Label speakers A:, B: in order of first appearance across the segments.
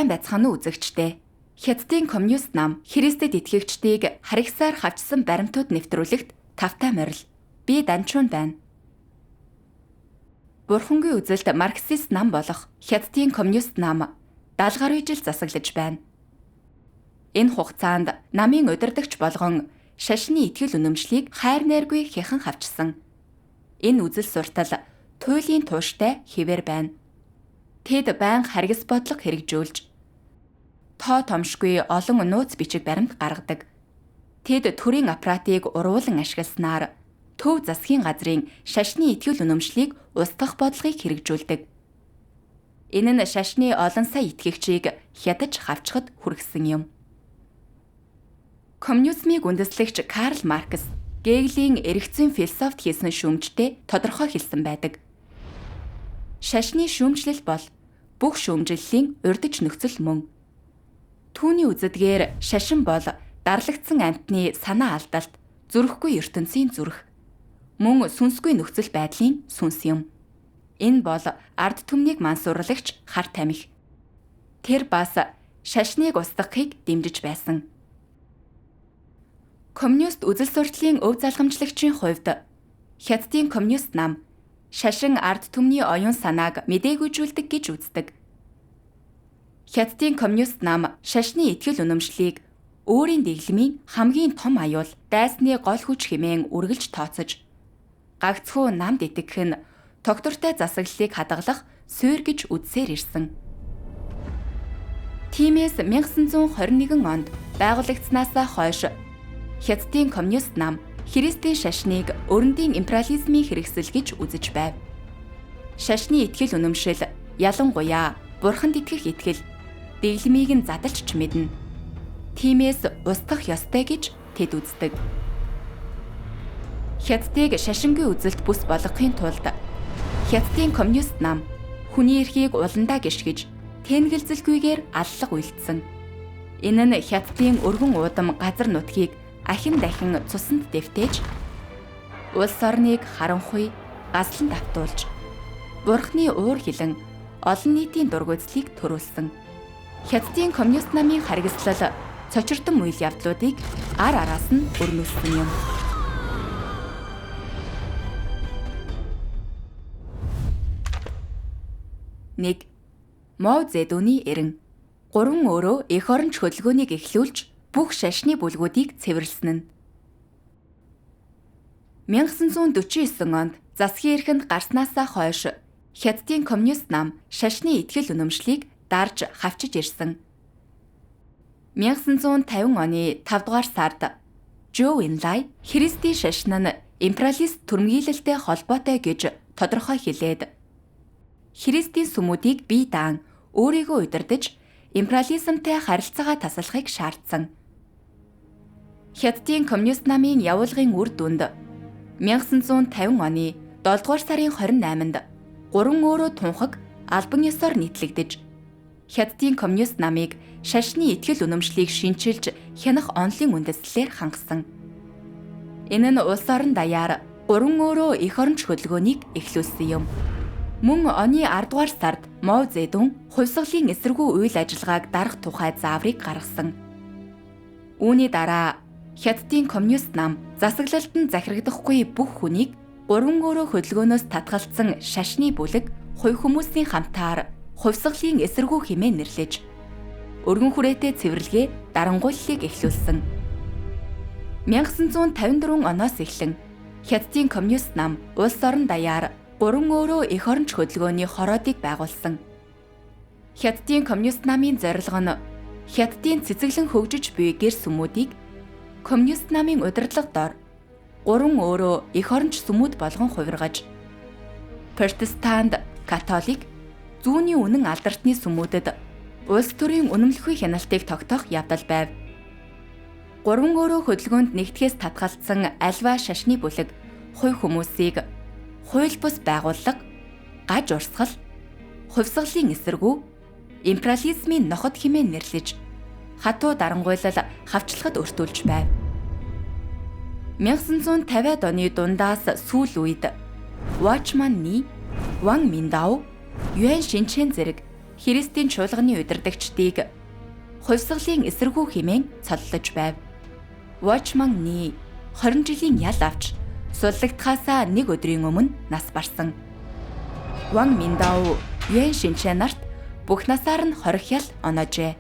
A: Сайн байцгаана уу үзэгчдээ. Хятадын коммунист нам Христэд итгэгчдийг харигсаар хавчсан баримтууд нэвтрүүлэгт тавтай морил. Би Данчун байна. Бурхангийн үзэлд марксист нам болох Хятадын коммунист нам 70 гаруй жил засаглаж байна. Энэ хугацаанд намын удирдагч болгон шашны итгэл үнэмшлийг хайр найргүй хяхан хавчсан. Энэ үзэл суртал туйлын тууштай хэвээр байна. Тэд байнга харгас бодлого хэрэгжүүлж тоо томшгүй олон нууц бичиг баримт гаргадаг. Тэд төрийн аппаратыг уруулан ашигласнаар төв засгийн газрын шашны итгэл үнэмшлийг устгах бодлогыг хэрэгжүүлдэг. Энэ нь шашны олон сая итгэгчийг хятаж хавчхад хүргэсэн юм. Коммунизмыг үндэслэгч Карл Маркс Гегелийн эргэцэн философт хийсэн шүүмжтэй тодорхой хэлсэн байдаг. Шашны шүүмжлэл бол бүх шүүмжлэлийн урьдч нөхцөл мөн. Түүний үзэдгээр шашин бол дарлагдсан амьтны санаа алдалт, зүрхгүй ертөнцийн зүрх. Мөн сүнсгүй нөхцөл байдлын сүнс юм. Энэ бол ард түмнийг мансуурлагч хар тамхи. Тэр бас шашныг устгахыг дэмжиж байсан. Коммунист үзэл сурталын өв залгамжлагчийн хувьд Хятадын коммунист нам шашин ард түмний оюун санааг мэдээгүйжүүлдэг гэж үздэг. Хятадын коммунист нам шашны итгэл үнэмшлийг өөрийн дэглэмийн хамгийн том аюул дайсны гол хүч хэмээн үргэлж тооцож, гагцхүү намд итгэх нь тогтвортой засаглалыг хадгалах суурь гэж үзсээр ирсэн. Тиймээс 1921 онд байгуулагдсанаасаа хойш Хятадын коммунист нам Христийн шашныг өрөндийн империализмын хэрэгсэл гэж үзэж байв. Шашны итгэл үнэмшил ялангуяа бурханд итгэх итгэл дэглэмийг нь задалж ч мэднэ. Тиймээс устгах ёстой гэж тэд үздэг. Хятадыг шашингийн үзэлт бүс болгохын тулд Хятадын коммунист нам хүний эрхийг уландаа гიშгэж тэнглэлцэлгүйгээр аллах үйлдсэн. Энэ нь Хятадын өргөн уудам газар нутгийг ахин дахин цусанд дэвтээж улс орныг харанхуй гаслан давтуулж бурхны уур хилэн олон нийтийн дургуйцлыг төрүүлсэн. Хятадын коммунист намын харгислал цочирдон үйл явдлуудыг ар араас нь өрнүүлсэн юм. Нэг Мао Зэдуны эрен 3 өөрөө эх оронч хөдөлгөөнийг эхлүүлж бүх шашны бүлгүүдийг цэвэрлсэн нь. 1949 онд засгийн эрхэнд гарснаасаа хойш Хятадын коммунист нам шашны итгэл үнэмшлийг дарж хавчиж ирсэн. 1950 оны 5 дугаар сард Зхоу Энлай Христийн шашин нь империалист түрмгийлэлтэй холбоотой гэж тодорхой хэлээд Христийн сүмүүдийг бие даан өөрийгөө удирдах империализмтай харилцаагаа тасалахыг шаардсан. Хятадын коммунист намын явуулгын үр дүнд 1950 оны 7 дугаар сарын 28-нд 3 өөрөө тунхаг албан ёсоор нийтлэгдэж Хятадын коммунист намыг шашны итгэл үнэмшлийг шинчилж хянах онолын үндэслэлээр хангасан. Энэ нь улс орон даяар 3 өөрөө эх оронч хөдөлгөөнийг эхлүүлсэн юм. Мөн оны 10 дугаар сард Мао Зэдун хувьсгалын эсэргүү үйл ажиллагааг дарах тухай зааврыг гаргасан. Үүний дараа Хятадын коммунист нам засаглалтанд захирагдахгүй бүх хүнийг 3 өөрөө хөдөлгөөнөөс татгалцсан шашны бүлэг хувь хүмүүсийн хамтаар хувьсгалын эсэргүү хэмээн нэрлэж өргөн хүрээтэй цэвэрлэгээ дарангуйллыг эхлүүлсэн. 1954 оноос эхлэн Хятадын коммунист нам улс орон даяар 3 өөрөө эх оронч хөдөлгөөний хороодыг байгуулсан. Хятадын коммунист намын зорилго нь Хятадын цэцэглэн хөгжиж буй гэр сүмүүдийг коммунист намын удирдлага дор 3 өөрөө эх оронч сүмүүд болгон хувиргаж протестант, католик, зүүнний үнэн алдартны сүмүүдэд улс төрийн үнэмлэхүй хяналтыг тогтоох явдал байв. 3 өөрөө хөдөлгөөнд нэгтгэхээс татгалцсан альва шашны бүлэг хувь хүмүүсийг хууль бус байгууллага, гаж урсгал, хувьсгалын эсэргүү, империализмын ноход хэмээн нэрлэж хатуу дарангуйлал хавчлагад өртүүлж байв. 1950-ад оны дундаас сүүл үед Watchman Nee, Wang Mindao, Yuan Shichen зэрэг Христийн чуулганы удирдагчдыг хувьсгалын эсэргүү хэмээн цоллож байв. Watchman Nee 20 жилийн ял авч суллагдахаасаа нэг өдрийн өмнө нас барсан. Wang Mindao Yuan Shinchan нарт бүх насаар нь 20 ял оноожээ.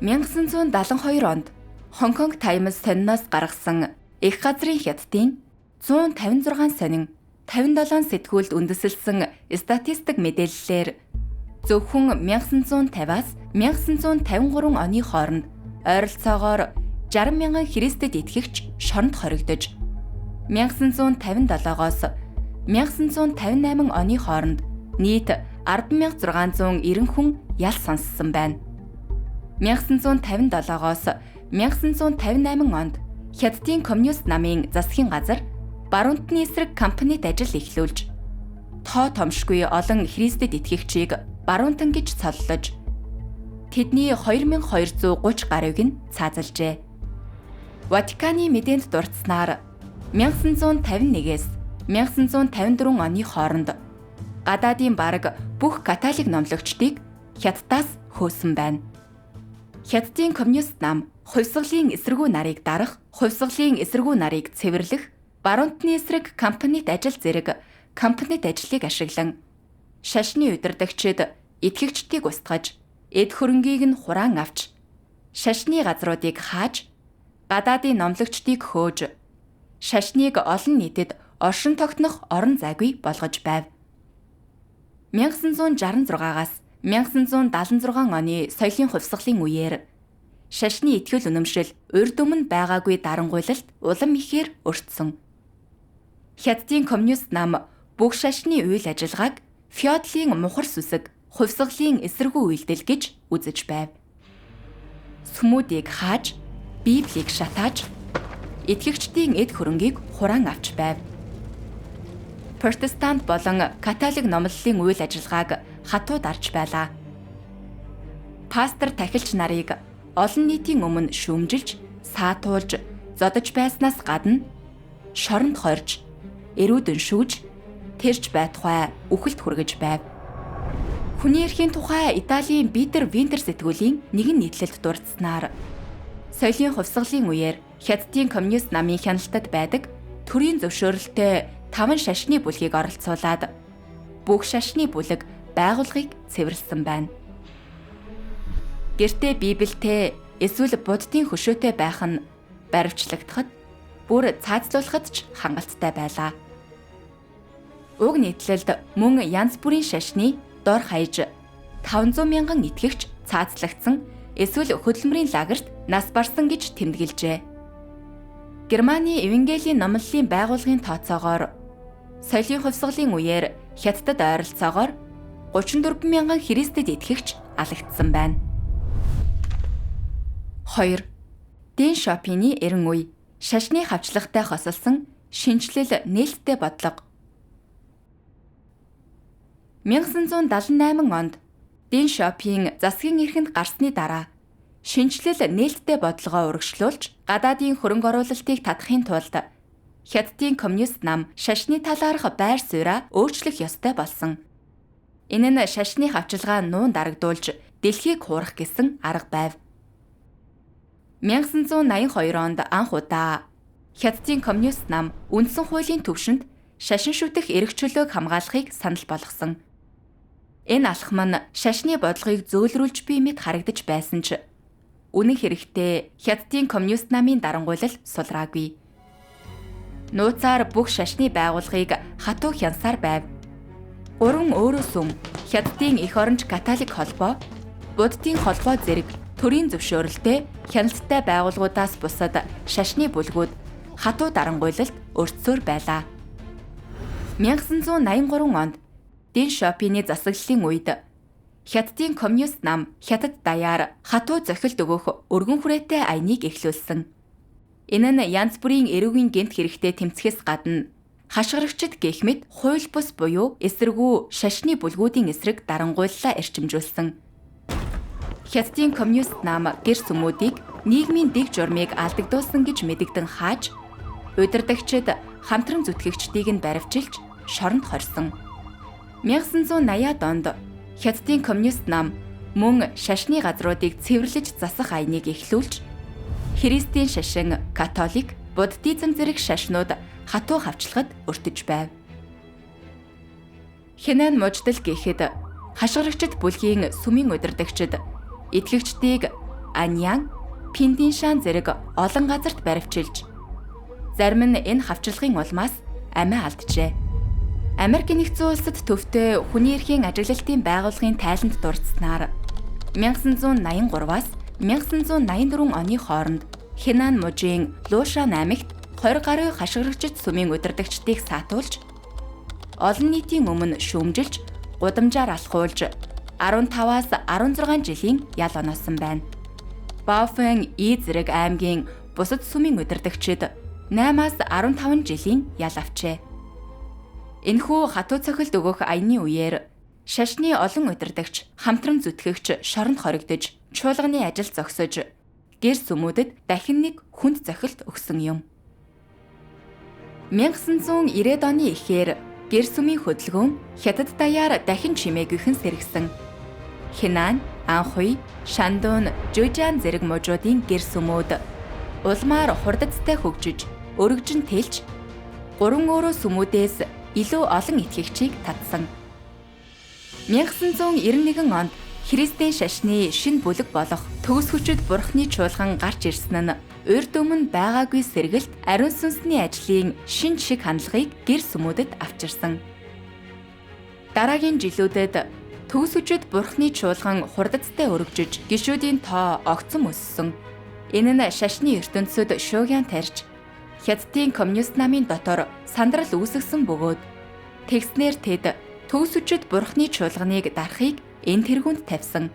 A: 1972 онд Хонконг Таймс сониноос гаргасан их газрын хятадын 156 сонин 57 сэтгүүлд үндэслэлсэн статистик мэдээллээр зөвхөн 1950-аас 1953 оны хооронд ойролцоогоор 60 мянган Христэд итгэгч шоронд хоригдож 1957-оос 1958 оны хооронд нийт 10,690 хүн ял сонссон байна. 1957-оос 1958 онд Хятадын коммунист намын засгийн газар баруунтны эсрэг компанид ажил эхлүүлж тоо томшгүй олон Христэд итгэгчийг баруунтан гэж цоллож тэдний 2230 гаруйг нь цаазалжээ. Ватиканы мэдээнд дурдсанаар 1951-ээс 1954 оны хооронд гадаадын бараг бүх католик номлогчдыг Хятадаас хөөсөн байна. Хятадын коммунист нам хувьсгалын эсэргүү нарыг дарах, хувьсгалын эсэргүү нарыг цэвэрлэх, баруунтны эсрэг компанид ажил зэрэг компанид ажлыг ашиглан шашны удирдагчид итгэгчдийг устгаж, эд хөрөнгийг нь хураан авч, шашны газруудыг хааж, гадаадын номлогчдыг хөөж, шашныг олон нийтэд оршин тогтнох орон зайгүй болгож байв. 1966-аас 1976 оны соёлын хувьсгалын үеэр шашны итгэл үнэмшил урьд өмнө байгаагүй дарангуйлалт улам ихээр өртсөн. Хятадын коммунист нам бүх шашны үйл ажиллагааг феодалын мухар сүсэг хувьсгалын эсэргүү үйлдэл гэж үзэж байв. Сүмүүдийг хааж, Библийг шатааж, итгэгчдийн эд хөрөнгийг хураан авч байв. Протестант болон католик номлолын үйл ажиллагааг хатуу дарж байлаа. Пастор тахилч нарыг олон нийтийн өмнө шүүмжилж, саатуулж, зодож байснаас гадна шоронд хорж, эрүүдэн шүүж, тэрч байтугай үхэлд хүргэж байв. Хүний эрхийн тухай Италийн Питер Винтер сэтгүүлийн нэгэн нийтлэлд дурдсанаар соёлын хувьсгалын үеэр Хятадын коммунист намын хяналтад байдаг төрийн зөвшөөрөлтэй 5 шашны бүлгийг оролцуулаад бүх шашны бүлэг байгууллагыг цэвэрлсэн байна. Гэртээ Библиэтэй эсвэл буддын хөшөөтэй байх нь баривчлагдахад бүр цаазлуулахад ч хангалттай байлаа. Уг нийтлэлд мөн янз бүрийн шашны дор хаяж 500 мянган итгэгч цаазлагдсан эсвэл хөдөлмөрийн лагерт нас барсан гэж тэмдэглэжээ. Германы Евангелийн номлолын байгууллагын тооцоогоор соёлын хувьсгалын үеэр Хятадд ойролцоогоор 34 мянган Христэд итгэгч алагдсан байна. 2. Дэн Шопины эрен үе шашны хавчлагтай хосолсон шинжлэл нээлттэй бодлого. 1978 онд Дэн Шопин засгийн эрхэнд гарсны дараа шинжлэл нээлттэй бодлогоо урагшлуулж гадаадын хөрөнгө оруулалтыг татахын тулд Хятадын коммунист нам шашны талаарх байр сууриа өөрчлөх ёстой болсон. Энэ нь шашны хавчилгаа нуун дарагдуулж дэлхийг хуурах гэсэн арга байв. 1982 онд анх удаа Хятадын коммунист нам үндсэн хуулийн түвшинд шашин шүтэх эрх чөлөөг хамгаалахыг санал болгосон. Энэ алхам нь шашны бодлогыг зөөлрүүлж буй мэт харагдаж байсан ч үнэн хэрэгтээ Хятадын коммунист намын дарангуйлал сулраагүй. Нууцаар бүх шашны байгууллагыг хатуу хянсаар байв. 3 өөрөө сүм Хятадын эх оронч католик холбоо, буддын холбоо зэрэг төрийн зөвшөөрөлтэй хяналттай байгууллагуудаас бусад шашны бүлгүүд хатуу дарангуйлалд өртсөөр байлаа. 1983 онд Дэн Шопины засаглалын үед Хятадын коммунист нам Хятад даяар хатуу зохилт өгөх өргөн хүрээтэй аяныг эхлүүлсэн. Энэ нь янз бүрийн эрүүгийн гэмт хэрэгтэй тэмцэхээс гадна хашгирагчид гэх мэт хууль бус буюу эсэргүү шашны бүлгүүдийн эсрэг дарангуйллаа эрчимжүүлсэн. Хятадын коммунист нам гэр сүмүүдийг нийгмийн дэг журмыг алдагдуулсан гэж мэдэгдэн хааж, удирдагчид хамтран зүтгэгчдийг нь баривчилж, шоронд хорьсон. 1980-ад онд Хятадын коммунист нам мөн шашны газруудыг цэвэрлэж засах аяныг эхлүүлж, христийн шашин, католик, буддизм зэрэг шашнууд хатуу хавчлагад өртөж байв. Хэнан муждал гэхэд хашгирагчд бүлгийн сүмийн удирдагчид итгэгчдийг Аньян, Пиндиншан зэрэг олон газарт баривчилж, зарим нь энэ хавчлагын улмаас амиа алджээ. Америк нэгдсэн улсад төвтэй хүний эрхийн ажиглалтын байгууллагын тайланд дурдсанаар 1983-аас 1984 оны хооронд Хэнан мужийн Лушан аймагт 20 гаруй хашгирагчд сүмийн удирдагчдыг саатуулж, олон нийтийн өмнө шүүмжилж, гудамжаар алхуулж 15-аас 16 жилийн ял оноосон байна. Баофэн зэрэг аймгийн бусад сүмийн удирдагчид 8-аас 15 жилийн ял авчээ. Энэхүү хатуу цохилт өгөх аяны үеэр шашны олон удирдагч, хамтран зүтгэгч шоронд хоригдож, чуулганы ажил зогсож, гэр сүмүүдэд дахин нэг хүнд цохилт өгсөн юм. 1990-ад оны эхээр гэр сүмийн хөдөлгөөн Хятад даяар дахин чимээгүйхэн сэргсэн. Хэнан, Анхуй, Шандун, Жужан зэрэг мужуудын гэр сүмүүд улмаар хурдацтай хөгжиж, өргөжин тэлж, 3 өөрөө сүмүүдээс илүү олон итгэгчийг татсан. 1991 онд христийн шашны шинэ бүлэг болох төгс хүчит бурхны чуулган гарч ирсэн нь урьд өмнө байгаагүй сэргэлт, ариун сүнсний ажлын шинэ шиг хандлагыг гэр сүмүүдэд авчирсан. Дараагийн жилүүдэд төгс хүчит бурхны чуулган хурдацтай өргөжж, гишүүдийн тоо огцом өссөн. Энэ нь шашны ертөнцөд шуугиан тарьж, Хятадын коммунист намын дотор сандрал үүсгэсэн бөгөөд тэгснээр тэд төгс хүчит бурхны чуулганыг дарахыг энэ тэргуунд тавьсан.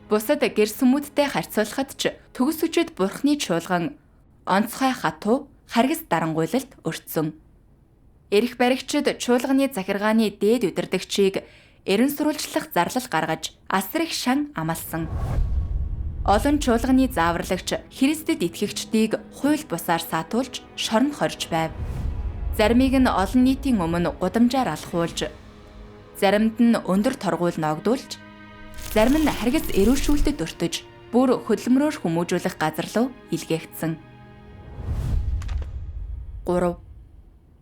A: Бусад гэр сүмүүдтэй харьцуулахад ч төгс хүчит бурхны чуулган онцгой хатуу, харгас дарангуйлалд өртсөн. Эрх баригчид чуулганы захиргааны дээд удирдагчийг эрен сурвалжлах зарлал гаргаж асар их шан амласан. Олон чуулганы зааварлагч Христэд итгэгчдийг хууль бусаар саатуулж, шоронд хорж байв. Заримыг нь олон нийтийн өмнө гудамжаар алхуулж, заримд нь өндөр торгуул ногдуулж, зарим нь харгас эрүүшүүлтэд өртөж, бүр хөдөлмөрөөр хүмүүжүүлэх газар руу илгээгдсэн. 3.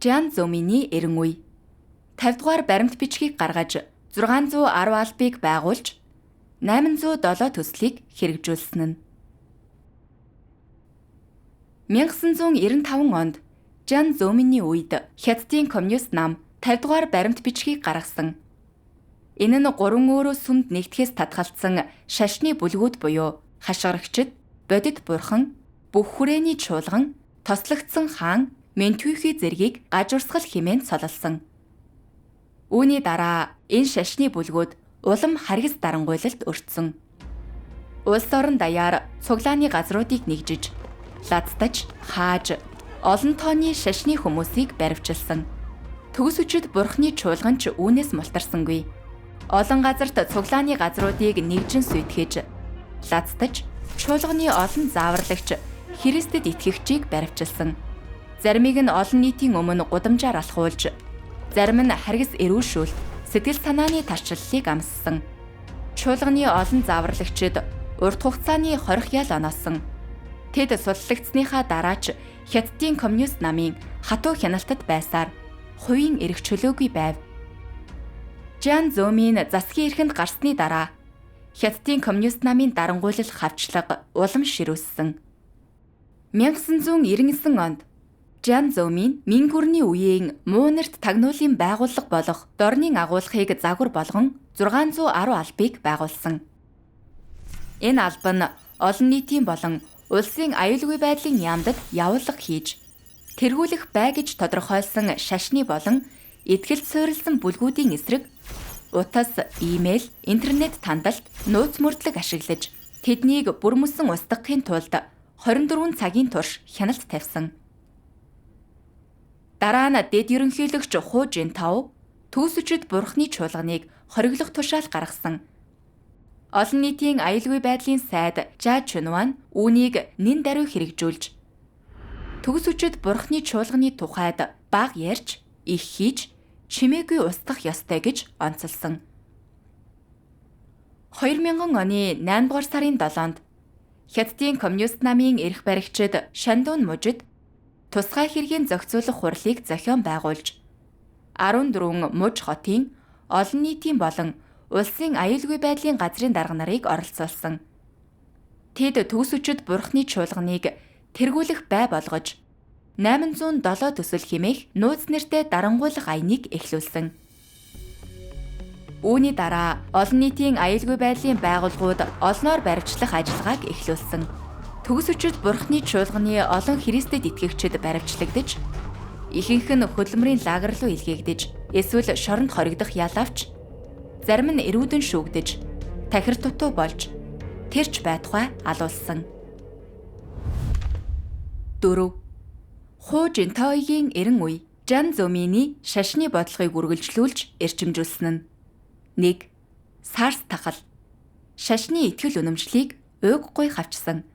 A: Жан Зомины эрен үе. 50 дугаар баримт бичгийг гаргаж 610 албыг байгуулж 807 төслийг хэрэгжүүлсэн нь. 1995 онд Жан Зомины үед Хятадын коммунист нам 50 дугаар баримт бичгийг гаргасан. Энэ нь 3 өөрөө сүмд нэгтгэхээс татгалцсан шашны бүлгүүд буюу хашгирагчид, бодит бурхан, бүх хүрээний чуулган, тослогдсон хаан, ментүхий зэргийг гажуурсгал хэмээн цололсон. Үүний дараа энэ шашны бүлгүүд улам харгас дарангуйлалд өртсөн. Улс орон даяар цуглааны газруудыг нэгжиж, лацтаж, хааж, олон тооны шашны хүмүүсийг баривчилсан. Төгс хүчит бурхны чуулган ч үүнээс мултарсангүй. Олон газарт цуглааны газруудыг нэгжин сүйтгэж, лацтаж, чуулганы олон зааварлагч Христэд итгэгчийг баривчилсан. Заримыг нь олон нийтийн өмнө гудамжаар алхуулж, зарим нь харгас эрүүшүүлт, сэтгэл санааны тарчлалыг амссан. Чуулганы олон зааварлагчид урт хугацааны хорих ял оноосон. Тэд судлагдсныхаа дараа ч Хятадын коммунист намын хатуу хяналтад байсаар хувийн эрх чөлөөгүй байв. Жан Зомин засгийн эрхэнд гарсны дараа Хятадын коммунист намын дарангуйлал хавчлага улам ширүүссэн. 1999 онд Жан Зомин Минь гүрний үеийн муу нэрт тагнуулын байгууллага болох дорнын агуулгыг загвар болгон 610 албыг байгуулсан. Энэ алба нь олон нийтийн болон улсын аюулгүй байдлын яамдад явуулга хийж, тэргүүлэх бай гэж тодорхойлсон шашны болон этгэлд суурилсан бүлгүүдийн эсрэг утас, имэйл, интернет тандалт, нууц мөрдлөг ашиглаж, тэднийг бүрмөсөн устгахын тулд 24 цагийн турш хяналт тавьсан. Дараа нь дэд ерөнхийлөгч Ху Жинтао төгс хүчит бурхны чуулганыг хориглох тушаал гаргасан. Олон нийтийн аюулгүй байдлын сайд Жа Чунван үүнийг нэн даруй хэрэгжүүлж, төгс хүчит бурхны чуулганы тухайд бага ярьж, их хийж, чимээгүй устгах ёстой гэж онцолсон. 2000 оны 8 дугаар сарын 7-нд Хятадын коммунист намын эрх баригчид Шандун мужид тусгай хэргийн зохицуулах хурлыг зохион байгуулж 14 муж хотын олон нийтийн болон улсын аюулгүй байдлын газрын дарга нарыг оролцуулсан. Тэд төгс өчид бурхны чуулганыг тэргүүлэх бай болгож 807 төсөл хэмээх нууц нэртэй дарангуйлах аяныг эхлүүлсэн. Үүний дараа олон нийтийн аюулгүй байдлын байгууллагууд олноор баривчлах ажиллагааг эхлүүлсэн. Төгс өчид бурхны чуулганы олон Христэд итгэгчид баривчлагдаж, ихэнх нь хөдөлмөрийн лагер руу илгээгдэж, эсвэл шоронд хоригдох ял авч, зарим нь эрүүдэн шүүгдэж, тахир дутуу болж, тэрч байтугай алуулсан. 4. Ху Жинтаогийн эрен үе Жан Зомины шашны бодлогыг үргэлжлүүлж эрчимжүүлсэн нь 1. Сарс тахал шашны итгэл үнэмшлийг уйггүй хавчсан.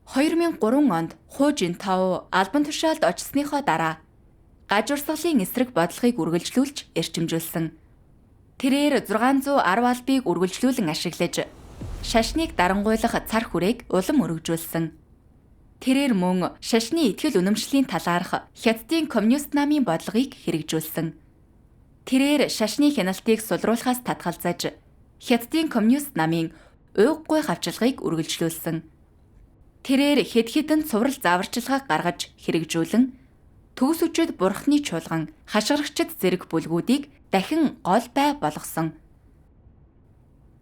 A: 2003 онд Ху Жинтао албан тушаалд очсныхоо дараа гажуурсгалын эсрэг бодлогыг үргэлжлүүлж эрчимжүүлсэн. Тэрээр 610 албыг үргэлжлүүлэн ашиглаж шашныг дарангуйлах цар хүрээг улам өргөжүүлсэн. Тэрээр мөн шашны итгэл үнэмшлийн талаарх Хятадын коммунист намын бодлогыг хэрэгжүүлсэн. Тэрээр шашны хяналтыг сулруулахаас татгалзаж Хятадын коммунист намын уйггүй хавчлагыг үргэлжлүүлсэн. Тэрээр хэд хэдэн цуврал зааварчилгааг гаргаж хэрэгжүүлэн төгс өчид бурхны чуулган хашгирагчид зэрэг бүлгүүдийг дахин гол бай болгосон.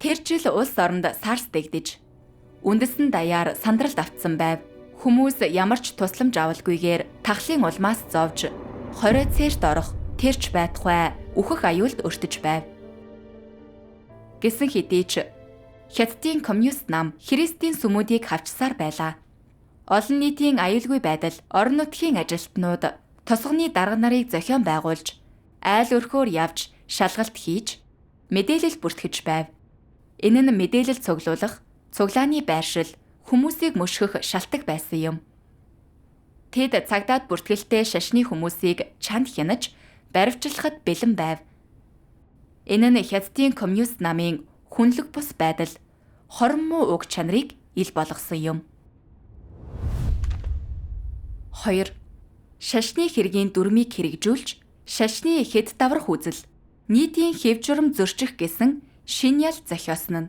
A: Тэр жил улс оронд сарс дэгдэж үндэстэн даяар сандралд автсан байв. Хүмүүс ямар ч тусламж авалгүйгээр тахлын улмаас зовж, хорой цээрт орох, тэрч байтугай үхэх аюулд өртөж байв. Гэсэн хэдий ч Хятадын коммунист нам Христийн сүмүүдийг хавчсаар байлаа. Олон нийтийн аюулгүй байдал, орон нутгийн ажилтнууд тосгоны дарга нарыг зохион байгуулж, айл өрхөөр явж, шалгалт хийж, мэдээлэл бүртгэж байв. Энэ нь мэдээлэл цуглуулах, цуглааны байршил, хүмүүсийг мөшгөх шалтгаан байсан юм. Тэд цагдаад бүртгэлтэй шашны хүмүүсийг чанд хянаж, баривчлахад бэлэн байв. Энэ нь Хятадын коммунист намын хүнлэг бус байдал, хорон муу уг чанарыг ил болгосон юм. 2. Шашны хэргийн дүрмийг хэрэгжүүлж, шашны хэд даврах үзэл, нийтийн хэв журам зөрчих гэсэн шинэ ял зохиосон нь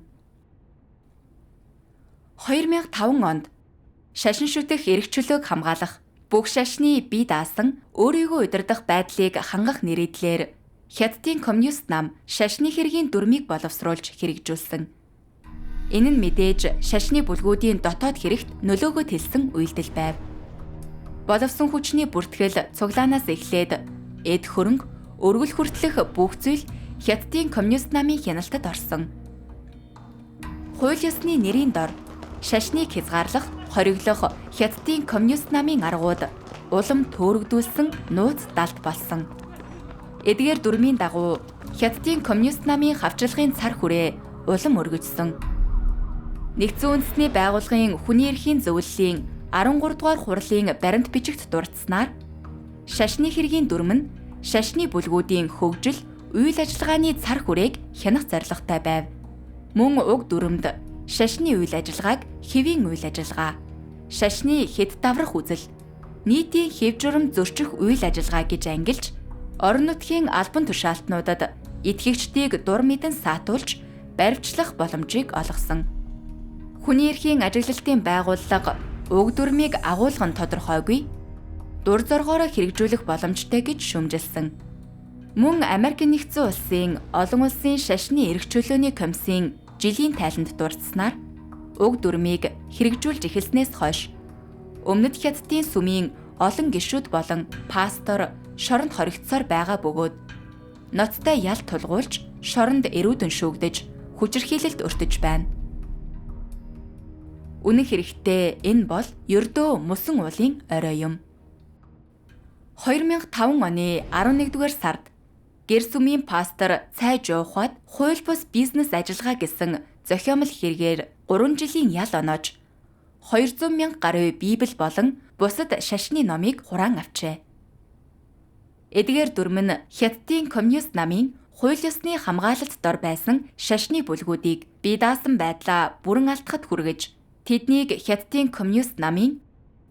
A: 2005 онд шашин шүтэх эрх чөлөөг хамгаалах, бүх шашны бие даасан, өөрийгөө удирдах байдлыг хангах нэрийдлээр Хятадын коммунист нам шашны хэргийн дүрмийг боловсруулж хэрэгжүүлсэн. Энэ нь мэдээж шашны бүлгүүдийн дотоод хэрэгт нөлөөгөө тэлсэн үйлдэл байв. Боловсон хүчний бүртгэл цуглаанаас эхлээд эд хөрөнгө, өргөл хүртэлх бүх зүйл Хятадын коммунист намын хяналтад орсон. Хууль ёсны нэрийн дор шашныг хязгаарлах, хориглох Хятадын коммунист намын аргууд улам төөрөгдүүлсэн нууц далд болсон. Эдгээр дүрмийн дагуу Хятадын коммунист намын хавчлагын цар хүрээ улам өргөжсөн. Нэгдсэн үндэсний байгууллагын хүний эрхийн зөвлөлийн 13 дугаар хурлын баримт бичигт дурдсанаар шашны хэргийн дүрм нь шашны бүлгүүдийн хөгжил, үйл ажиллагааны цар хүрээг хянах зорилготой байв. Мөн уг дүрмд шашны үйл ажиллагааг хэвийн үйл ажиллагаа, шашны хэд даврах үзэл, нийтийн хэв журам зөрчих үйл ажиллагаа гэж ангилж, орон нутгийн албан тушаалтнуудад итгэгчдийг дур мэдэн саатуулж, баривчлах боломжийг олгосон. Хүний эрхийн ажиглалтын байгууллага уг дүрмийг агуулган тодорхойгүй, дур зоргоороо хэрэгжүүлэх боломжтой гэж шүүмжилсэн. Мөн Америк нэгдсэн улсын олон улсын шашны эрх чөлөөний комиссийн жилийн тайланд дурдсанаар уг дүрмийг хэрэгжүүлж эхэлснээс хойш өмнөд Хятадын сүмийн олон гишүүд болон пастор шоронд хоригдсоор байгаа бөгөөд ноцтой ял тулгуулж шоронд эрүүдэн шүүгдэж хүчирхийлэлд өртөж байна. Үнэн хэрэгтээ энэ бол ердөө мөсөн уулын орой юм. 2005 оны 11-р сард гэр сүмийн пастор Цай Жоухад хууль бус бизнес ажиллагаа гэсэн зохиомол хэрэгээр 3 жилийн ял оноож 200,000 гаруй Библи болон бусад шашны номыг хураан авчээ. Эдгээр дүрм нь Хятадын коммунист намын хууль ёсны хамгаалалт дор байсан шашны бүлгүүдийг бие даасан байдлаа бүрэн алдахад хүргэж тэднийг Хятадын коммунист намын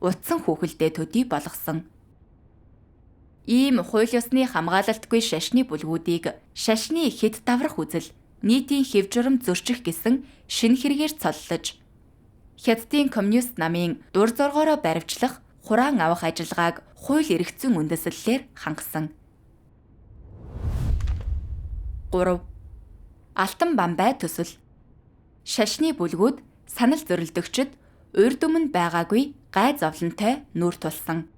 A: утсан хүүхэлдээ төдий болгосон. Ийм хууль ёсны хамгаалалтгүй шашны бүлгүүдийг шашны хэд даврах үзэл, нийтийн хэв журам зөрчих гэсэн шинэ хэрэгээр цоллож Хятадын коммунист намын дур зоргоороо баривчлах хураан авах ажиллагааг хууль эрхцэн үндэслэлээр хангасан. 3. Алтан бамбай төсөл. Шашны бүлгүүд санал зөрөлдөгчд урьд өмнө байгаагүй гай зовлонтой нүүр тулсан.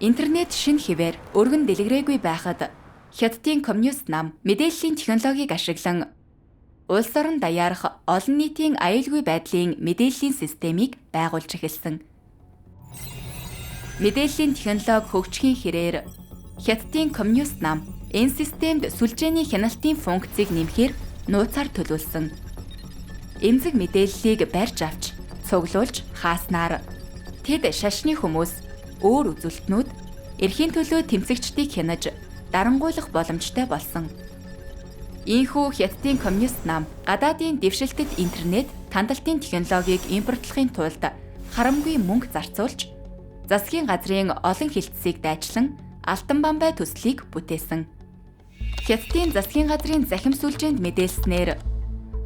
A: Интернет шинэ хэвээр өргөн дэлгэрээгүй байхад Хятадын коммунист нам мэдээллийн технологиг ашиглан улс орон даяарх олон нийтийн аюулгүй байдлын мэдээллийн системийг байгуулж эхэлсэн. Мэдээллийн технологи хөгжихийн хэрээр Хятадын коммунист нам энэ системд сүлжээний хяналтын функцийг нэмэхээр нууцаар төлөвлөсөн. Эмзэг мэдээллийг барьж авч, цуглуулж хааснаар тэд шашны хүмүүс, өөр үзүүлэлтнүүд, эрхийн төлөө тэмцэгчдийг хянаж, дарангуйлах боломжтой болсон. Ийхүү Хятадын коммунист нам гадаадын дэвшилтэт интернет хяналтын технологиг импортлохын тулд харамгүй мөнгө зарцуулж, засгийн газрын олон хилцсийг дайчлан алтан бамбай төслийг бүтээсэн. Хятадын засгийн газрын захим сүлжээнд мэдээлснээр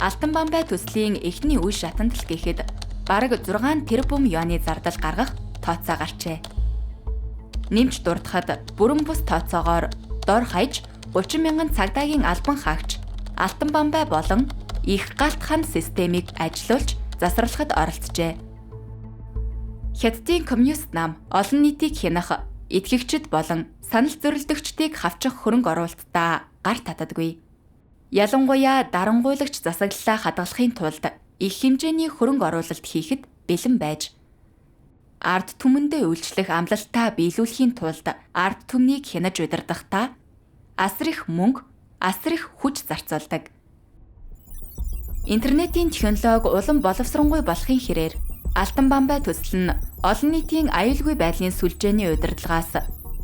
A: алтан бамбай төслийн эхний үе шатанд л гэхэд бараг 6 тэрбум юаны зардал гаргах тооцоо гарчээ. Нэмж дурдахад бүрэн бус тооцоогоор дор хаяж 30 мянган цагдаагийн албан хаагч алтан бамбай болон их галт хан системийг ажилуулж засварлахад оролцжээ. Хятадын коммунист нам олон нийтийг хянах, итгэгчид болон санал зөрөлдөгчдийг хавчих хөрөнгө оруулалтаа гар татадаггүй. Ялангуяа дарангуйлагч засаглалаа хадгалахын тулд их хэмжээний хөрөнгө оруулалт хийхэд бэлэн байж, ард түмэндээ үйлчлэх амлалтаа биелүүлэхийн тулд ард түмнийг хянаж удирдахдаа асар их мөнгө, асар их хүч зарцуулдаг. Интернетийн технологи улам боловсронгуй болохын хэрээр алтан бамбай төсөл нь олон нийтийн аюулгүй байдлын сүлжээний удирдлагаас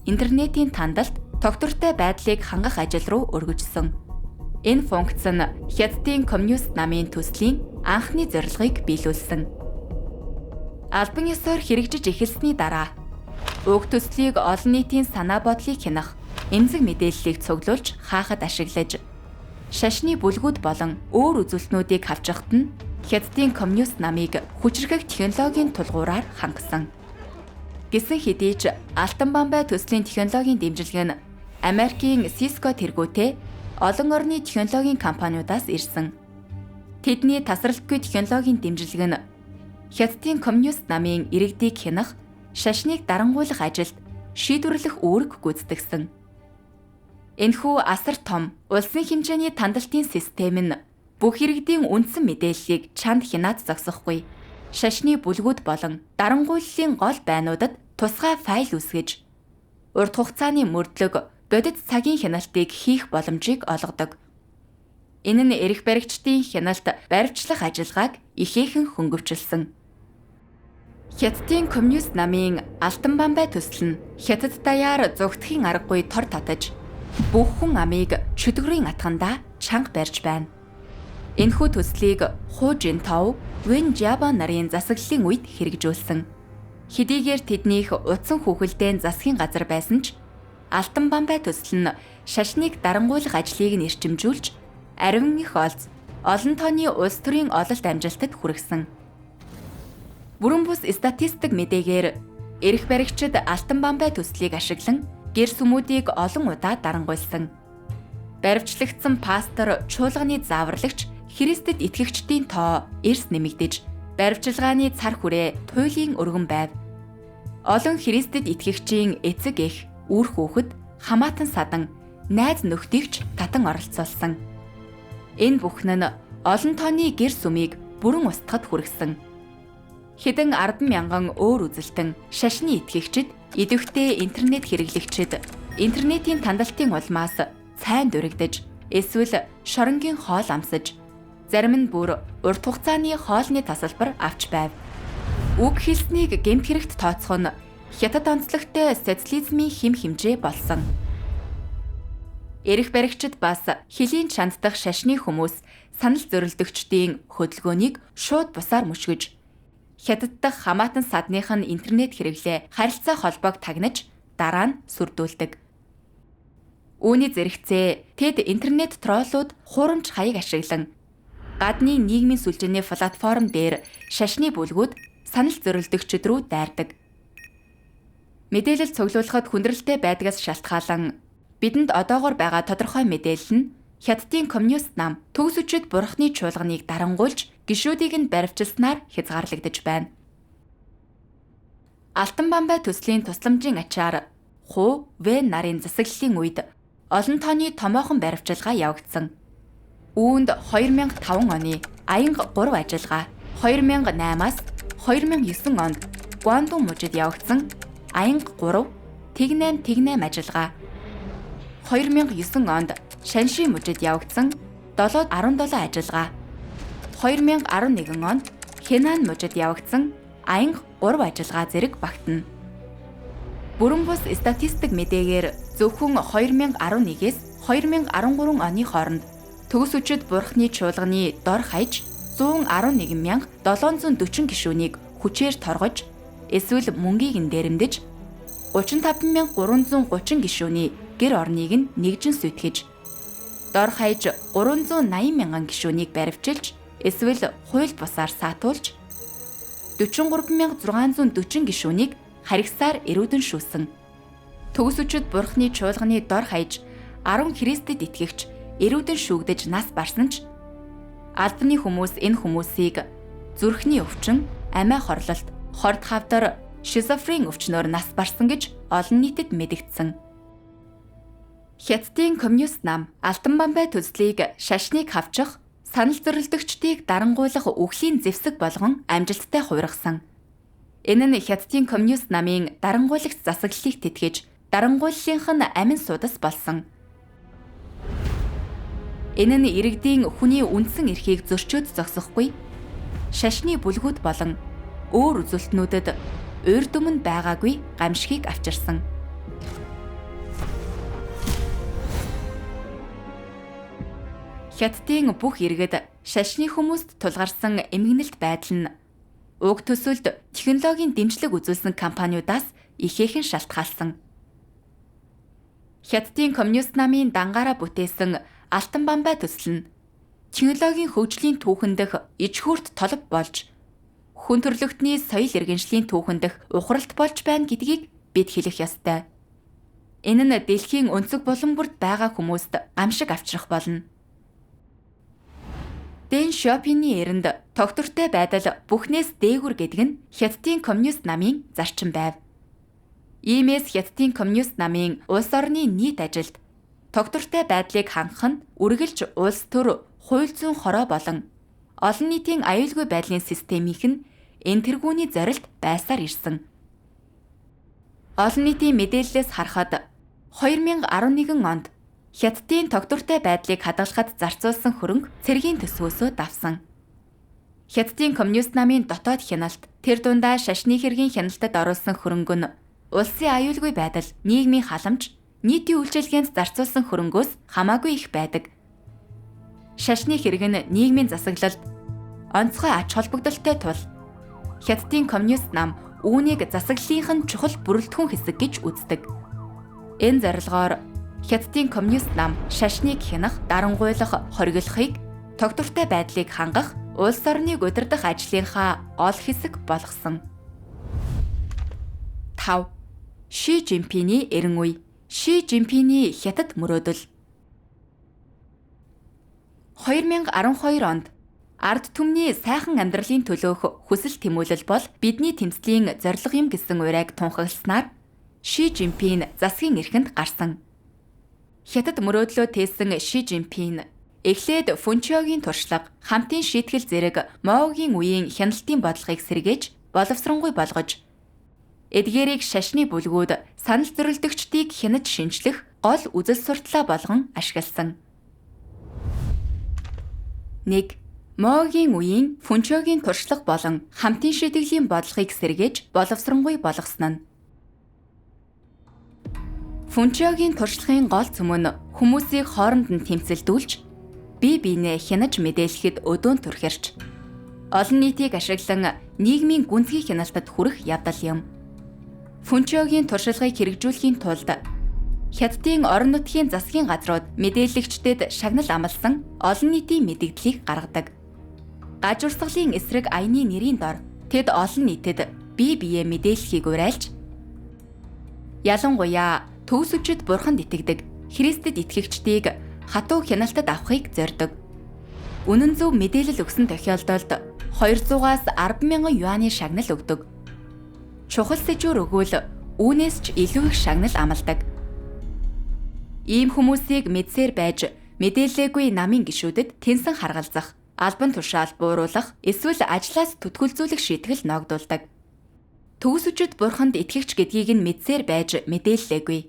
A: интернетийн тандалт тогтвортой байдлыг хангах ажил руу өргөжсөн. Энэ функц нь Хятадын коммунист намын төслийн анхны зорилгыг биелүүлсэн. Албан ёсоор хэрэгжиж эхэлсний дараа уг төслийг олон нийтийн санаа бодлыг хянах, эмзэг мэдээллийг цуглуулж хаахад ашиглаж, шашны бүлгүүд болон өөр үзүүлэлтнүүдийг хавчхад нь Хятадын коммунист намыг хүчрхэг технологийн тулгуураар хангасан. Гэсэн хэдий ч алтан бамбай төслийн технологийн дэмжлэг нь Америкийн Cisco тэргүүтэй олон орны технологийн компаниудаас ирсэн. Тэдний тасралтгүй технологийн дэмжлэг нь Хятадын коммунист намын иргэдийг хянах, шашныг дарангуйлах ажилд шийдвэрлэх үүрэг гүйцэтгэсэн. Энэхүү асар том улсын хэмжээний тандалтын систем нь бүх иргэдийн үндсэн мэдээллийг чанд хянаад зогсохгүй, шашны бүлгүүд болон дарангуйллын гол байнуудад тусгай файл үсгэж, урт хугацааны мөрдлөг, бодит цагийн хяналтыг хийх боломжийг олгодог. Энэ нь эрх баригчдын хяналт баривчлах ажиллагааг ихээхэн хөнгөвчлсөн. Хятадын коммунист намын алтан бамбай төсөл нь Хятад даяар зугтахын аргагүй тор татаж, бүх хүн амийг чөдгөрийн атгандаа чанга барьж байна. Энэхүү төслийг Ху Жинтао, Вэн Жаба нарын засаглалын үед хэрэгжүүлсэн. Хэдийгээр тэднийх утсан хүүхэлдэйн засгийн газар байсан ч алтан бамбай төсөл нь шашныг дарангуйлах ажлыг нь эрчимжүүлж, ариун их олз, олон тооны улс төрийн ололт амжилтад хүргэсэн. Бүрэн бус статистик мэдээгээр эрх баригчид алтан бамбай төслийг ашиглан гэр сүмүүдийг олон удаа дарангуйлсан. Баривчлагдсан пастор, чуулганы зааварлагч, Христэд итгэгчдийн тоо эрс нэмэгдэж, баривчилгааны цар хүрээ туйлын өргөн байв. Олон Христэд итгэгчийн эцэг эх, үр хүүхэд, хамаатан садан, найз нөхдөгч татан оролцуулсан. Энэ бүхэн нь олон тооны гэр сүмийг бүрэн устгахад хүргэсэн. Хэдэн 10 мянган өөр үзэлтэн, шашны итгэгчид, идэвхтэй интернет хэрэглэгчид интернетийн тандалтын улмаас цайн дурагдж, эсвэл шоронгийн хоол амсаж, зарим нь бүр урт хугацааны хоолны тасалбар авч байв. Үг хэлснийг гэмт хэрэгт тооцох нь Хятад онцлогтой социализмын хэм хэмжээ болсон. Эрх баригчид бас хөлийн чанд дахь шашны хүмүүс санал зорилтөгчдийн хөдөлгөөнийг шууд бусаар мөшгөж, хятад дахь хамаатан садных нь интернет хэрэглээ харилцаа холбоог тагнаж дараа нь сүрдүүлдэг. Үүний зэрэгцээ тэд интернет троллууд хуурамч хаяг ашиглан гадны нийгмийн сүлжээний платформ дээр шашны бүлгүүд санал зорилтөгчд рүү дайрдаг. Мэдээлэл цуглуулахад хүндрэлтэй байдгаас шалтгаалan бидэнд одоогоор байгаа тодорхой мэдээлэл нь Хятадын коммунист нам төгс үчид бурхны чуулганыг дарангуйлж гишүүдийг нь баривчилснаар хязгаарлагдаж байна. Алтан бамбай төслийн тусламжийн ачаар Ху Вэн нарын засаглалын үед олон тооны томоохон баривчилгаа явагдсан. Үүнд 2005 оны аянга 3 ажиллагаа, 2008-аас 2009 онд Гуандун мужид явагдсан аянга 3, Тэг8 ажиллагаа, 2009 онд Шанши мужид явагдсан 7-17 ажиллагаа, 2011 онд Хэнан мужид явагдсан аянга 3 ажиллагаа зэрэг багтана. Бүрэн бус статистик мэдээгээр зөвхөн 2011-ээс 2013 оны хооронд төгс үчид бурхны чуулганы дор хаяж 111,740 гишүүнийг хүчээр торгож, эсвэл мөнгийг нь дээрэмдэж, 35,330 гишүүний гэр орныг нь нэгжин сүйтгэж, дор хаяж 380,000 гишүүнийг баривчилж, эсвэл хууль бусаар саатуулж, 43,640 гишүүнийг харигсаар эрүүдэн шүүсэн. Төгс үчид бурхны чуулганы дор хаяж 10 Христэд итгэгч эрүүдэн шүүгдэж нас барсан ч албаны хүмүүс энэ хүмүүсийг зүрхний өвчин, амиа хорлолт, хорд хавдар, шизофрен өвчнөөр нас барсан гэж олон нийтэд мэдэгдсэн. Хятадын коммунист нам Алтан бамбай төслийг шашныг хавчих, санал зорилтөгчдийг дарангуйлах үхлийн зэвсэг болгон амжилттай хувиргасан. Энэ нь Хятадын коммунист намын дарангуйлагч засаглалыг тэтгэж, дарангуйллынх нь амин судас болсон. Энэ нь иргэдийн хүний үндсэн эрхийг зөрчөөд зогсохгүй, шашны бүлгүүд болон өөр үзүүлэлтнүүдэд урьд өмнө байгаагүй гамшигыг авчирсан. Хятадын бүх иргэд шашны хүмүүст тулгарсан эмгэнэлт байдал нь уг төсөлд технологийн дэмжлэг үзүүлсэн компаниудаас ихээхэн шалтгаалсан. Хятадын коммунист намын дангаараа бүтээсэн Алтан бамбай төсөл нь технологийн хөгжлийн түүхэн дэх иж хүрт толб болж, хүн төрөлхтний соёл иргэншлийн түүхэн дэх ухралт болж байна гэдгийг бид хэлэх ёстой. Энэ нь дэлхийн өнцөг булан бүрт байгаа хүмүүст гамшиг авчрах болно. Дэн Шопины эрэнд тогтвортой байдал бүхнээс дээгүр гэдэг нь Хятадын коммунист намын зарчим байв. Иймээс Хятадын коммунист намын улс орны нийт ажилд тогтвортой байдлыг хангах нь үргэлж улс төр, хууль зүйн хороо болон олон нийтийн аюулгүй байдлын системийнх нь энэ тэргүүний зорилт байсаар ирсэн. Олон нийтийн мэдээллээс харахад 2011 онд Хятадын тогтвортой байдлыг хадгалахад зарцуулсан хөрөнгө цэргийн төсвөөсөө давсан. Хятадын коммунист намын дотоод хяналт, тэр дундаа шашны хэргийн хяналтад оруулсан хөрөнгө нь улсын аюулгүй байдал, нийгмийн халамж, нийтийн үйлчилгээнд зарцуулсан хөрөнгөөс хамаагүй их байдаг. Шашны хэрэг нь нийгмийн засаглалд онцгой ач холбогдолтой тул Хятадын коммунист нам үүнийг засаглалынх нь чухал бүрэлдэхүүн хэсэг гэж үздэг. Энэ зорилгоор Хятадын коммунист нам шашныг хянах, дарангуйлах, хориглохыг, тогтвортой байдлыг хангах, улс орныг удирдах ажлынхаа гол хэсэг болгосон. 5. Ши Жинпиний эрен үе. Ши Жинпиний хятад мөрөөдөл. 2012 онд ард түмний сайхан амьдралын төлөөх хүсэл тэмүүлэл бол бидний тэмцлийн зорилго юм гэсэн урайг тунхагласнаар Ши Жинпин засгийн эрхэнд гарсан. Хятад мөрөөдлөө тээсэн Ши Жинпин эхлээд Фүнчиогийн туршлага, хамтын шийтгэл зэрэг Маогийн үеийн хяналтын бодлогыг сэргээж боловсронгуй болгож, эдгээрийг шашны бүлгүүд санал зорилтөгчдийг хянаж шинжлэх гол үзэл сурталаа болгон ашигласан. 1. Маогийн үеийн Фүнчиогийн туршлага болон хамтын шийтгэлийн бодлогыг сэргээж боловсронгуй болгосон нь. Фүнчиогийн туршлагын гол цөм нь хүмүүсийг хооронд нь тэмцэлдүүлж, бие биенээ хянаж мэдээлэхэд өдөөн түрхэрч, олон нийтийг ашиглан нийгмийн гүнзгий хяналтад хүрэх явдал юм. Фүнчиогийн туршлагыг хэрэгжүүлэхийн тулд Хятадын орон нутгийн засгийн газрууд мэдээлэгчдэд шагнал амласан олон нийтийн мэдээллийг гаргадаг. Гажуурсгалын эсрэг аяны нэрийн дор тэд олон нийтэд бие биеэ мэдээллийг уриалж, ялангуяа төгс үчид бурханд итгэдэг Христэд итгэгчдийг хатуу хяналтад авахыг зорьдог. Үнэн зөв мэдээлэл өгсөн тохиолдолд 200-аас 10,000 юаны шагнал өгдөг. Чухал сэжүүр өгвөл үүнээс ч илүү их шагнал амладаг. Ийм хүмүүсийг мэдсээр байж мэдээлэлгүй намын гишүүдэд тэнсэн харгалзах, албан тушаал бууруулах, эсвэл ажлаас түтгүүлзүүлэх шийтгэл ногдуулдаг. Төгс үчид бурханд итгэгч гэдгийг нь мэдсээр байж мэдээллээгүй,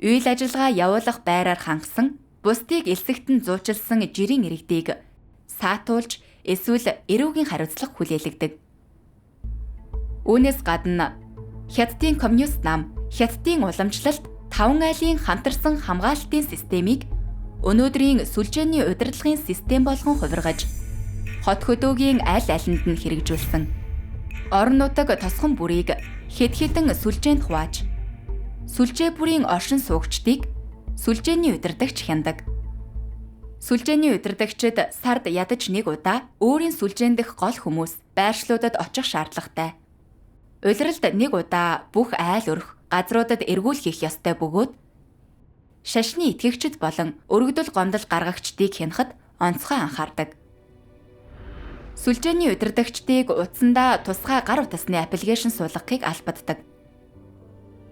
A: үйл ажиллагаа явуулах байраар хангасан, бусдыг элсэгтэн зуучилсан жирийн иргэдийг саатуулж эсвэл эрүүгийн хариуцлага хүлээлгдэг. Үүнээс гадна Хятадын коммунист нам Хятадын уламжлалт 5 айлын хамтарсан хамгаалалтын системийг өнөөдрийн сүлжээний удирдлагын систем болгон хувиргаж, хот хөдөөгийн аль алинд нь хэрэгжүүлсэн. Орон нутаг тосгон бүрийг хэд хэдэн сүлжээнд хувааж, сүлжээ бүрийн оршин суугчдыг сүлжээний удирдагч хяндаг. Сүлжээний удирдагчид сард ядаж нэг удаа өөрийн сүлжээн дэх гол хүмүүс байршлуудад очих шаардлагатай. Улиралд нэг удаа бүх айл өрх газруудад эргүүл хийх ёстой бөгөөд шашны итгэгчид болон өргөдөл гомдол гаргагчдыг хянахад онцгой анхаардаг. Сүлжээний удирдагчдыг утсандаа тусгай гар утасны аппликейшн суулгахыг албаддаг.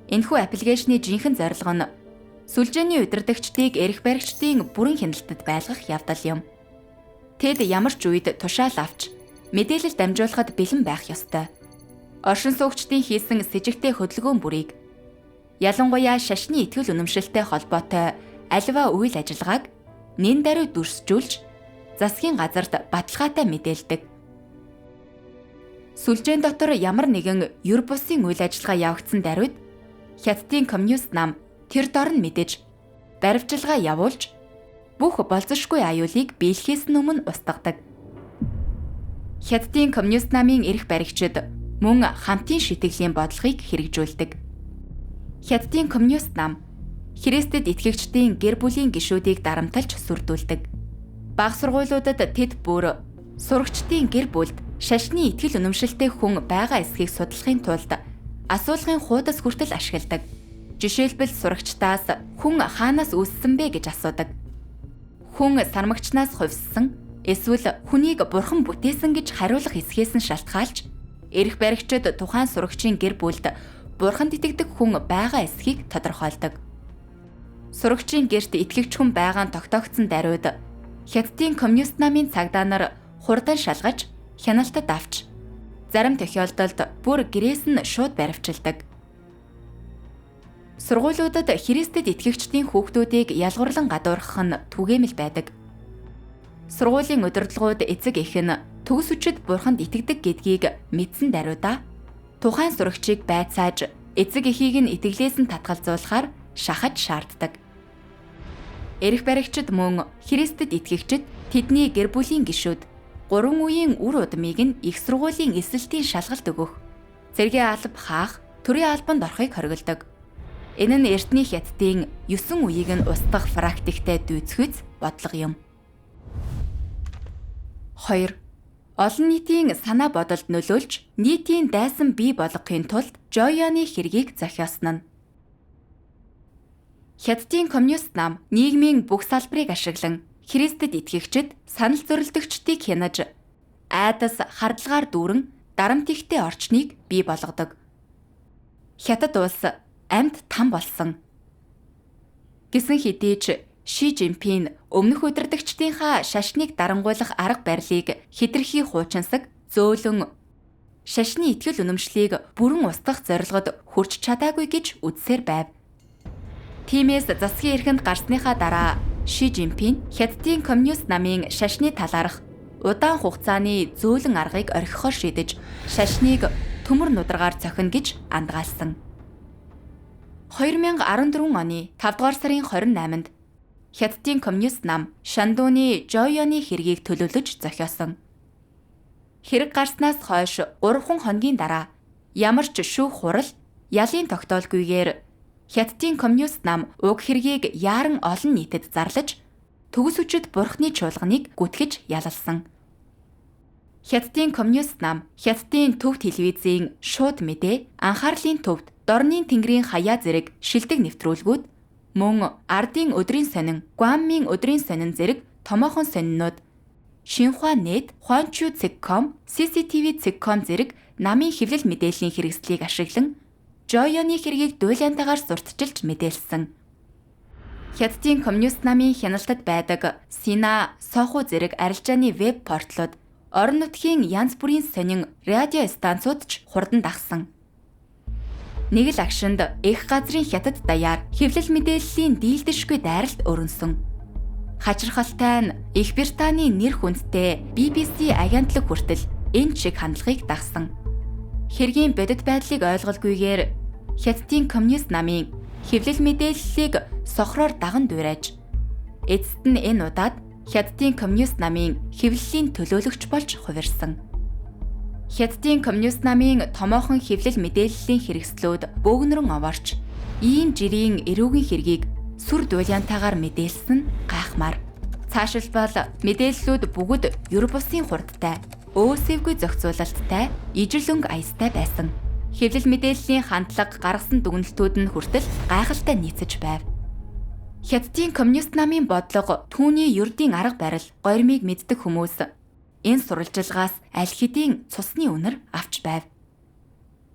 A: Энэхүү аппликейшны жинхэнэ зорилго нь сүлжээний удирдагчдыг эрх баригчдын бүрэн хяналтад байлгах явдал юм. Тэд ямар ч үед тушаал авч мэдээлэл дамжуулахад бэлэн байх ёстой. Оршин суугчдын хийсэн сэжигтэй хөдөлгөөн бүрийг, ялангуяа шашны итгэл үнэмшилтэй холбоотой аливаа үйл ажиллагааг нэн даруй дүрсжүүлж, засгийн газарт баталгаатай мэдээлдэг. Сүлжээн дотор ямар нэгэн ёр бусын үйл ажиллагаа явагдсан даруйд Хятадын коммунист нам тэр дор нь мэдэж, баривчилгаа явуулж, бүх болцошгүй аюулыг биелэхээс өмнө устгадаг. Хятадын коммунист намын эрх баригчид мөн хамтын шитгэлийн бодлогыг хэрэгжүүлдэг. Хятадын коммунист нам Христэд итгэгчдийн гэр бүлийн гишүүдийг дарамталж сүрдүүлдэг. Бага сургуулиудад тэд бүр сурагчдын гэр бүлд шашны итгэл үнэмшилтэй хүн байгаа эсхийг судлахын тулд асуулгын хуудас хүртэл ашигладаг. Жишээлбэл сурагчдаас хүн хаанаас үүссэн бэ гэж асуудаг. Хүн сармагчнаас хувьссан эсвэл хүнийг бурхан бүтээсэн гэж хариулах эсхээс нь шалтгаалж, эрх баригчид тухайн сурагчийн гэр бүлд бурханд итгэдэг хүн байгаа эсхийг тодорхойлдог. Сурагчийн гэрт итгэгч хүн байгаа нь тогтоогдсон даруйд Хятадын коммунист намын цагдаа нар хурдан шалгаж, хяналтад авч, зарим тохиолдолд бүр гэрээс нь шууд баривчилдаг. Сургуулиудад Христэд итгэгчдийн хүүхдүүдийг ялгуурлан гадуурхах нь түгээмэл байдаг. Сургуулийн удирдлагууд эцэг эх нь төгс үчид бурханд итгэдэг гэдгийг мэдсэн даруйдаа тухайн сурагчийг байцааж, эцэг эхийг нь итгэлээс нь татгалзуулахаар шахаж шаарддаг. Эрх баригчид мөн Христэд итгэгчид тэдний гэр бүлийн гишүүд 3 үеийн үр удмыг нь их сургуулийн эсэлтийн шалгалт өгөх, зэргийн алба хаах, төрийн албанд орохыг хоригддог. Энэ нь эртний Хятадын 9 үеийг нь устгах практиктэй дүйцэхүйц бодлого юм. 2. Олон нийтийн санаа бодолд нөлөөлж, нийтийн дайсан бий болгохын тулд Жойоны хэргийг зохиосон нь. Хятадын коммунист нам нийгмийн бүх салбарыг ашиглан Христэд итгэгчид, санал зөрөлдөгчдийг хянаж, айдас хардлагаар дүүрэн дарамт ихтэй орчныг бий болгодог. Хятад улс амьд там болсон. Гэсэн хэдий ч Ши Жинпин өмнөх удирдагчдийнхаа шашныг дарангуйлах арга барилыг хэтэрхий хуучинсаг, зөөлөн шашны итгэл үнэмшлийг бүрэн устгах зорилгод хүрч чадаагүй гэж үзсээр байв. Тиймээс засгийн эрхэнд гарсныхаа дараа Ши Жинпин Хятадын коммунист намын шашны талаарх удаан хугацааны зөөлөн аргыг орхихоор шийдэж, шашныг төмөр нударгаар цохино гэж андгаалсан. 2014 оны 5 дугаар сарын 28-нд Хятадын коммунист нам Шандууны Жойоны хэргийг төлөвлөж зохиосон. Хэрэг гарснаас хойш 3 хоногийн дараа ямар ч шүүх хурал ялын тогтоолгүйгээр Хятадын коммунист нам уг хэргийг яаран олон нийтэд зарлаж төгс үчид бурхны чуулганыг гүтгэж ялалсан. Хятадын коммунист нам Хятадын төв телевизийн шууд мэдээ, анхаарлын төвд Дорны тэнгэрийн хаяа зэрэг шилдэг нэвтрүүлгүүд, мөн ардын өдрийн сонин, Гуаммийн өдрийн сонин зэрэг томоохон сонинууд, Шинхуа нет, Хуанчу Цэгком, CCTV Цэгком зэрэг намын хэвлэл мэдээллийн хэрэгслийг ашиглан Жойоны хэргийг дуйлаантайгаар сурталчилж мэдээлсэн. Хятадын коммунист намын хяналтад байдаг Сина, Соху зэрэг арилжааны веб портлууд, орон нутгийн янз бүрийн сонин радио станцууд ч хурдан дагсан. Нэг л агшинд их газрын хятад даяар хэвлэл мэдээллийн дийлдэшгүй дайралт өрнсөн. Хачирхалтай нь Их Британий нэр хүндтэй BBC агентлаг хүртэл энэ шиг хандлагыг дагсан. Хэргийн бодит байдлыг ойлголгүйгээр Хятадын коммунист намын хэвлэл мэдээллийг сохроор даган дуурайж, эцэст нь энэ удаад Хятадын коммунист намын хэвлэлийн төлөөлөгч болж хувирсан. Хятадын коммунист намын томоохон хэвлэл мэдээллийн хэрэгслүүд бөөгнөрөн овоорч, ийм жирийн эрүүгийн хэргийг сүр дуйлаантайгаар мэдээлсэн нь гайхмаар. Цаашилбал мэдээллүүд бүгд Европ улсын хурдтай, өөсөвгүй зохицуулалттай, ижил өнгө аястай байсан. Хэвлэл мэдээллийн хандлага гаргасан дүгнэлтүүд нь хүртэл гайхалтай нийцэж байв. Хятадын коммунист намын бодлого түүний ердийн арга барил, горимыг мэддэг хүмүүс энэ сурвалжилгаас аль хэдийн цусны үнэр авч байв.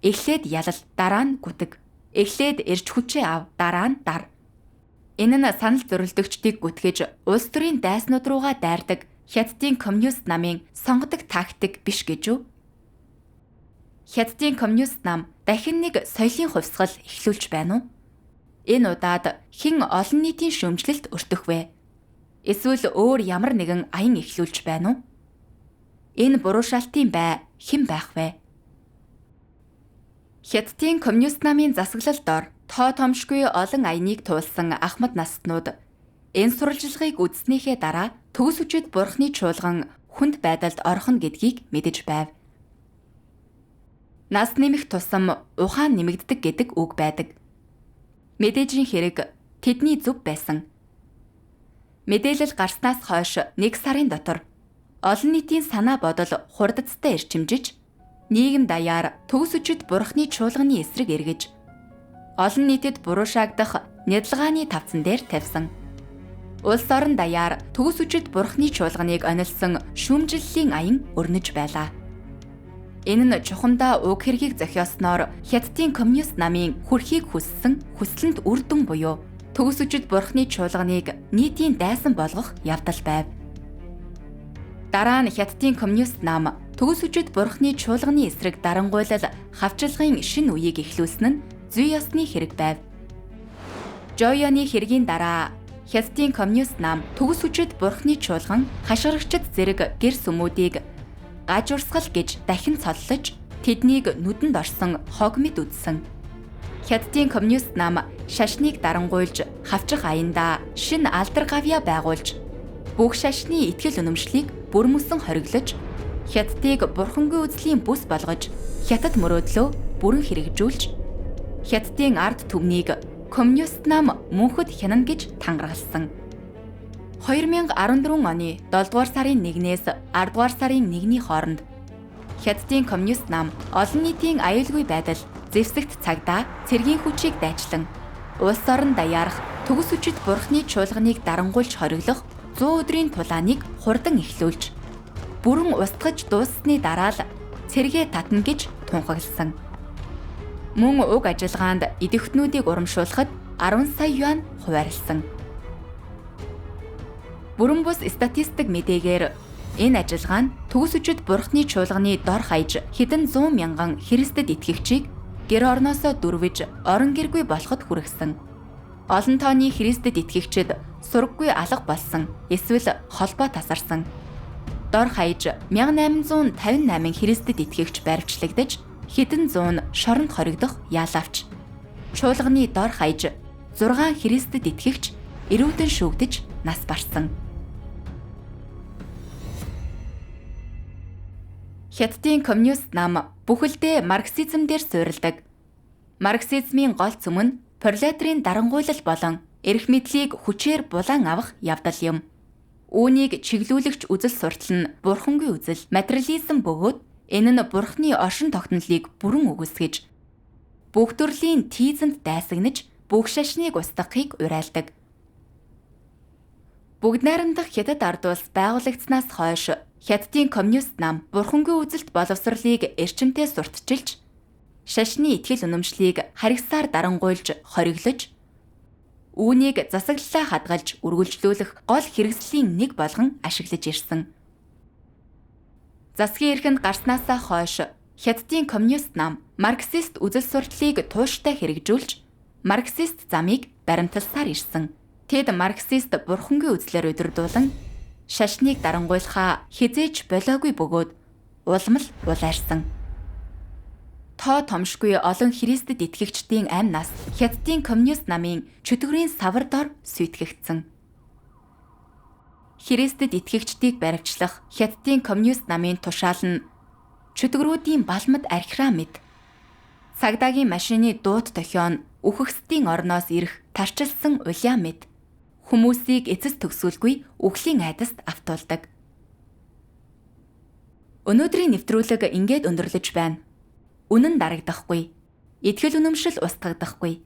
A: Эхлээд ялал, дараа нь гүтэг. Эхлээд эрч хүчээ ав, дараа нь дар. Энэ нь санал зорилтөгчдийг гүтгэж улс төрийн дайснууд руугаа дайрдаг Хятадын коммунист намын сонгодог тактик биш гэж үү? Хятадын коммунист нам дахин нэг соёлын хувьсгал эхлүүлж байна уу? Энэ удаад хэн олон нийтийн шүүмжлэлт өртөх вэ? Эсвэл өөр ямар нэгэн аян эхлүүлж байна уу? Энэ буруу шалтын бай хэн байх вэ? Хятадын коммунист намын засаглал дор тоо томшгүй олон аяныг туулсан ахмад настнууд энэ сурвалжилгыг үзснийхээ дараа төгс үчид бурхны чуулган хүнд байдалд орхон гэдгийг мэдэж байв. Нас нэмэх тусам ухаан нэмэгддэг гэдэг үг байдаг. Мэдээжийн хэрэг тэдний зөв байсан. Мэдээлэл гарснаас хойш 1 сарын дотор олон нийтийн санаа бодол хурдцтай эрчимжиж, нийгэм даяар төгс үчид бурхны чуулганы эсрэг эргэж, олон нийтэд буруу шаагдах нядалгааны тавцан дээр тавьсан. Улс орон даяар төгс үчид бурхны чуулганыг онилсон шүүмжлэлийн аян өрнөж байлаа. Энэ нь чухамдаа уг хэргийг зохиосноор Хятадын коммунист намын хүрхийг хүссэн хүслэнд үр дүн буюу төгс үчид бурхны чуулганыг нийтийн дайсан болгох явдал байв. Дараа нь Хятадын коммунист нам төгс үчид бурхны чуулганы эсрэг дарангуйлал хавчлагын шинэ үеийг эхлүүлсэн нь зүй ёсны хэрэг байв. Жойоны хэргийн дараа Хятадын коммунист нам төгс үчид бурхны чуулган хашгирагчид зэрэг гэр сүмүүдийг гажуурсгал гэж дахин цоллож, тэднийг нүдэнд орсон хог мэд үдсэн. Хятадын коммунист нам шашныг дарангуйлж, хавчих аяндаа шинэ алдар гавья байгуулж, бүх шашны итгэл үнэмшлийг бүрмөсөн хориглож, Хятадыг бурхангүй үзлийн бүс болгож, хятад мөрөөдлөө бүрэн хэрэгжүүлж, Хятадын ард түмнийг коммунист нам мөнхөд хянана гэж тангаргалсан. 2014 оны 7 дугаар сарын 1-ээс 10 дугаар сарын 1-ний хооронд Хятадын коммунист нам олон нийтийн аюулгүй байдал, зэвсэгт цагдаа, цэргийн хүчийг дайчлан улс орон даяарх төгс үчид бурхны чуулганыг дарангуйлж хориглох 100 өдрийн тулааныг хурдан эхлүүлж, бүрэн устгаж дууссаны дараа л цэргээ татна гэж тунхагласан. Мөн уг ажиллагаанд идэвхтнүүдийг урамшуулахад 10 сая юань хуваарлсан. Бүрэн бус статистик мэдээгээр энэ ажиллагаа нь төгс үчид бурхны чуулганы дор хаяж хэдэн 100 мянган Христэд итгэгчийг гэр орноосоо дүрвэж орон гэргүй болоход хүргэсэн. Олон тооны Христэд итгэгчид сургаггүй алга болсон, эсвэл холбоо тасарсан. Дор хаяж 1858 Христэд итгэгч баривчлагдаж, хэдэн зуун шоронд хоригдох яал авч, чуулганы дор хаяж 6 Христэд итгэгч эрүүдэн шүүгдэж нас барсан. Хятадын коммунист нам бүхэлдээ марксизм дээр суурилдаг. Марксизмын гол цөм нь пролетарийн дарангуйлал болон эрх мэдлийг хүчээр булан авах явдал юм. Үүнийг чиглүүлэгч үзэл суртал нь бурхангүй үзэл, материализм бөгөөд энэ нь бурхны оршин тогтнолыг бүрэн үгүйсгэж, бүх төрлийн тийзэнд дайсагнаж, бүх шашныг устгахыг уриалдаг. Бүгд найрамдах Хятад ард улс байгуулагдсанаас хойш Хятадын коммунист нам бурхангүй үзэлт боловсролыг эрчимтэй сурталчилж, шашны итгэл үнэмшлийг харгасаар дарангуйлж, хориглож, үүнийг засаглалаа хадгалж үргэлжлүүлэх гол хэрэгслийн нэг болгон ашиглаж ирсэн. Засгийн эрхэнд гарснаасаа хойш Хятадын коммунист нам марксист үзэл сурталыг тууштай хэрэгжүүлж, марксист замыг баримталсаар ирсэн. Тэд марксист бурхангүй үзлээр удирдуулан шашныг дарангуйлахаа хизээж болоогүй бөгөөд улмал улайрсан. Тоо томшгүй олон Христэд итгэгчдийн амнаас Хятадын коммунист намын чөтгөрийн савар дор сүйтгэгдсэн. Христэд итгэгчдийг баривчлах Хятадын коммунист намын тушаал нь чөтгөрүүдийн балмад архираа мэд, цагдаагийн машины дуут дохион үхэгсдийн орноос ирэх тарчилсан улаан мэд, хүмүүсийг эцэс төгсүүлгүй үхлийн айдаст автуулдаг. Өнөөдрийн нэвтрүүлэг ингээд өндөрлөж байна. Үнэн дарагдахгүй. Итгэл үнэмшил устгагдахгүй.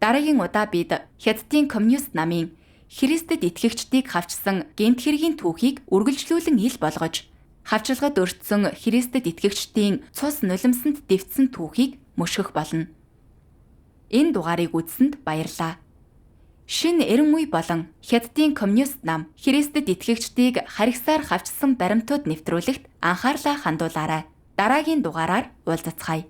A: Дараагийн удаа бид Хятадын коммунист намын Христэд итгэгчдийг хавчсан гэмт хэргийн түүхийг үргэлжлүүлэн ил болгож, хавчилгад өртсөн Христэд итгэгчдийн цус нулимсанд дэвтсэн түүхийг мөшгөх болно. Энэ дугаарыг үзсэнд баярлалаа. Шинэ эрен үе болон Хятадын коммунист нам Христэд итгэгчдийг харгасаар хавчсан баримтууд нэвтрүүлэгт анхаарлаа хандуулаарай. Дараагийн дугаараар уулзацгаая.